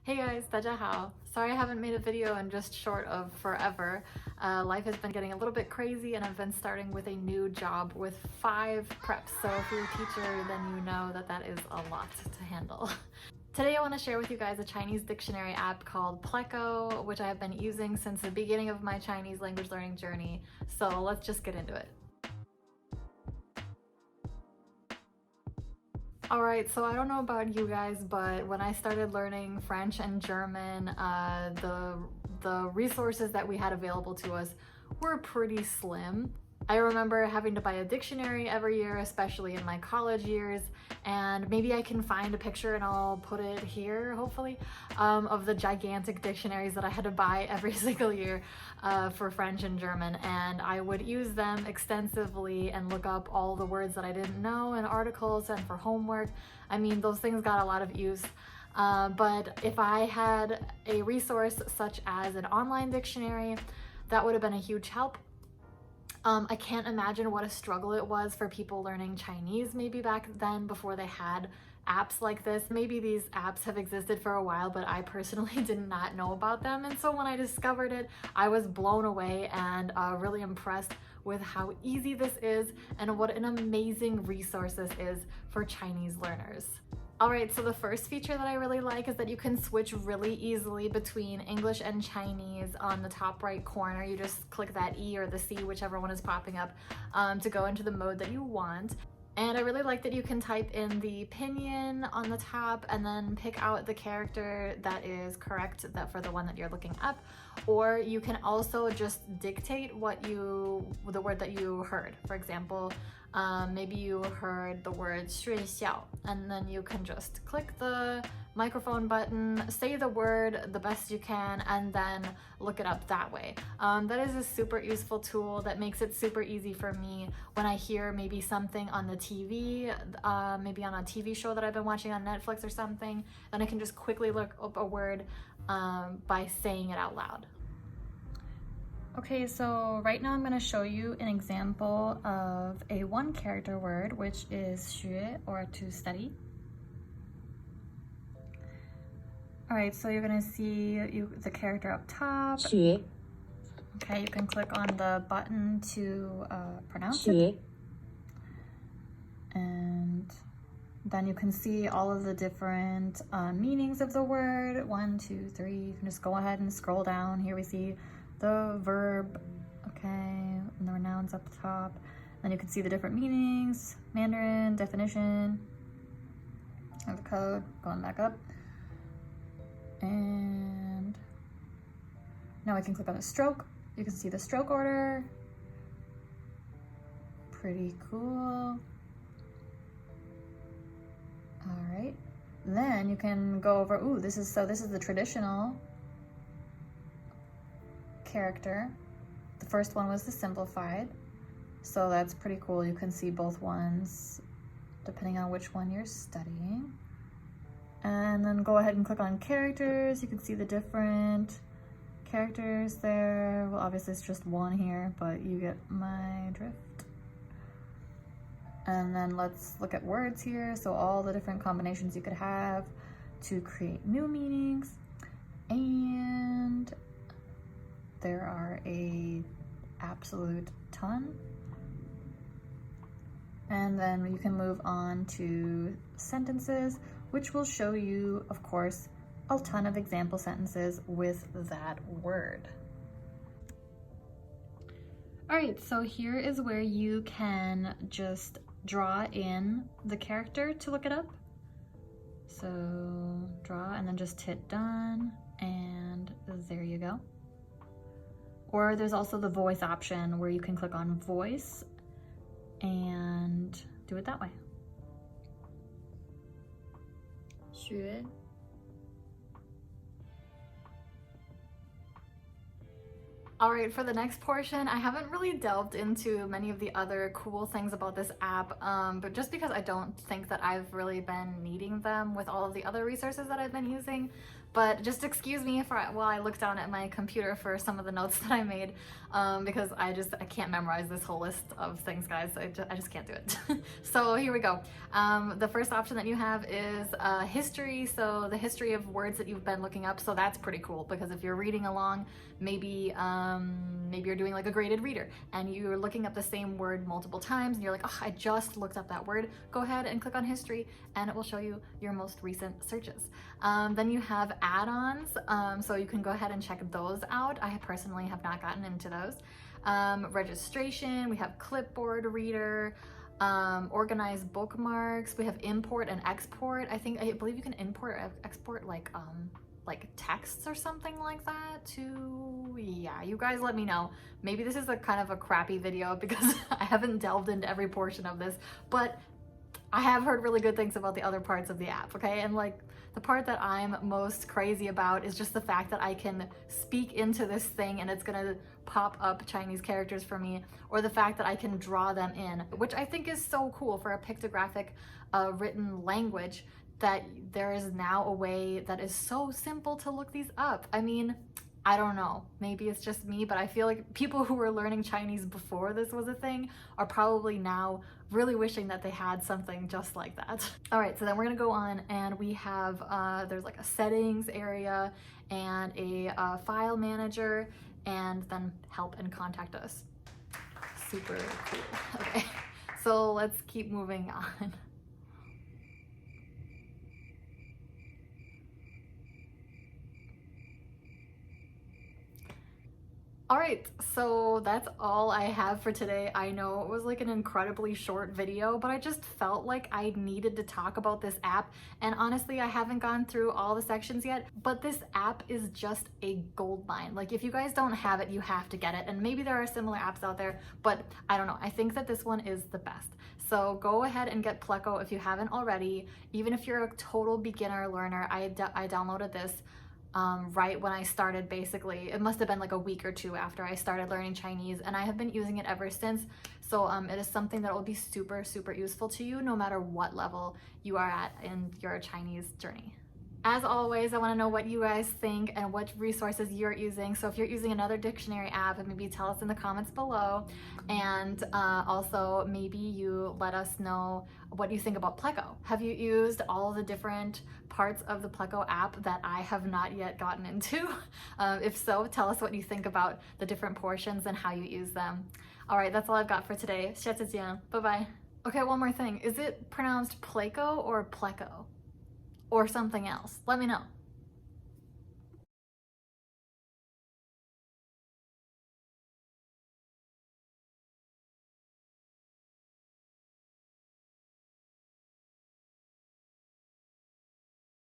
Hey guys, 大家好. Sorry I haven't made a video in just short of forever. Life has been getting a little bit crazy and I've been starting with a new job with 5 preps. So if you're a teacher, then you know that that is a lot to handle. Today I want to share with you guys a Chinese dictionary app called Pleco, which I have been using since the beginning of my Chinese language learning journey. So let's just get into it. Alright, so I don't know about you guys, but when I started learning French and German, the resources that we had available to us were pretty slim. I remember having to buy a dictionary every year, especially in my college years, and maybe I can find a picture and I'll put it here, hopefully, of the gigantic dictionaries that I had to buy every single year for French and German, and I would use them extensively and look up all the words that I didn't know in articles and for homework. I mean, those things got a lot of use. But if I had a resource such as an online dictionary, that would have been a huge help. I can't imagine what a struggle it was for people learning Chinese maybe back then before they had apps like this. Maybe these apps have existed for a while, but I personally did not know about them. And so when I discovered it, I was blown away and really impressed with how easy this is and what an amazing resource this is for Chinese learners. Alright, so the first feature that I really like is that you can switch really easily between English and Chinese on the top right corner. You just click that E or the C, whichever one is popping up, to go into the mode that you want. And I really like that you can type in the pinyin on the top and then pick out the character that is correct for the one that you're looking up. Or you can also just dictate the word that you heard. For example, maybe you heard the word 睡觉, and then you can just click the microphone button, say the word the best you can, and then look it up that way. That is a super useful tool that makes it super easy for me when I hear maybe something on the TV, maybe on a TV show that I've been watching on Netflix or something, then I can just quickly look up a word by saying it out loud. Okay, so right now I'm going to show you an example of a one-character word, which is 学 or to study. Alright, so you're going to see the character up top. 学 Okay, you can click on the button to pronounce 学 it. And then you can see all of the different meanings of the word. 1, 2, 3. You can just go ahead and scroll down. Here we see the verb, okay, and the nouns up top. Then you can see the different meanings, Mandarin, definition, and the code going back up. And now we can click on the stroke. You can see the stroke order. Pretty cool. All right. Then you can go over, this is the traditional character. The first one was the simplified, so that's pretty cool. You can see both ones depending on which one you're studying. And then go ahead and click on characters. You can see the different characters there. Well, obviously it's just one here, but you get my drift. And then let's look at words here. So all the different combinations you could have to create new meanings. And there are a absolute ton. And then you can move on to sentences, which will show you, of course, a ton of example sentences with that word. All right, so here is where you can just draw in the character to look it up. So draw and then just hit done, and there you go. Or there's also the voice option where you can click on voice and do it that way. 学 Alright, for the next portion, I haven't really delved into many of the other cool things about this app, but just because I don't think that I've really been needing them with all of the other resources that I've been using. But just excuse me while I look down at my computer for some of the notes that I made, because I can't memorize this whole list of things, guys. I just can't do it. So here we go. The first option that you have is history. So the history of words that you've been looking up. So that's pretty cool, because if you're reading along, maybe you're doing like a graded reader and you're looking up the same word multiple times and you're like, oh, I just looked up that word. Go ahead and click on history and it will show you your most recent searches. Then you have add-ons, so you can go ahead and check those out. I personally have not gotten into those. Registration, we have clipboard reader, organized bookmarks, we have import and export. I believe you can import or export like texts or something like that too. Yeah, you guys let me know. Maybe this is a kind of a crappy video because I haven't delved into every portion of this, but I have heard really good things about the other parts of the app, okay? And like the part that I'm most crazy about is just the fact that I can speak into this thing and it's gonna pop up Chinese characters for me, or the fact that I can draw them in, which I think is so cool for a pictographic written language, that there is now a way that is so simple to look these up. I mean, I don't know, maybe it's just me, but I feel like people who were learning Chinese before this was a thing are probably now really wishing that they had something just like that. All right, so then we're gonna go on and we have, there's like a settings area and a file manager, and then help and contact us. Super cool. Okay, so let's keep moving on. All right, so that's all I have for today. I know it was like an incredibly short video, but I just felt like I needed to talk about this app. And honestly, I haven't gone through all the sections yet, but this app is just a goldmine. Like if you guys don't have it, you have to get it. And maybe there are similar apps out there, but I don't know. I think that this one is the best. So go ahead and get Pleco if you haven't already. Even if you're a total beginner learner, I downloaded this right when I started, basically. It must have been like a week or two after I started learning Chinese, and I have been using it ever since. So it is something that will be super, super useful to you no matter what level you are at in your Chinese journey. As always, I want to know what you guys think and what resources you're using. So if you're using another dictionary app, maybe tell us in the comments below. And also maybe you let us know what you think about Pleco. Have you used all the different parts of the Pleco app that I have not yet gotten into? If so, tell us what you think about the different portions and how you use them. All right, that's all I've got for today. 下次见. Bye-bye. Okay, one more thing. Is it pronounced Pleco or Pleco? Or something else? Let me know.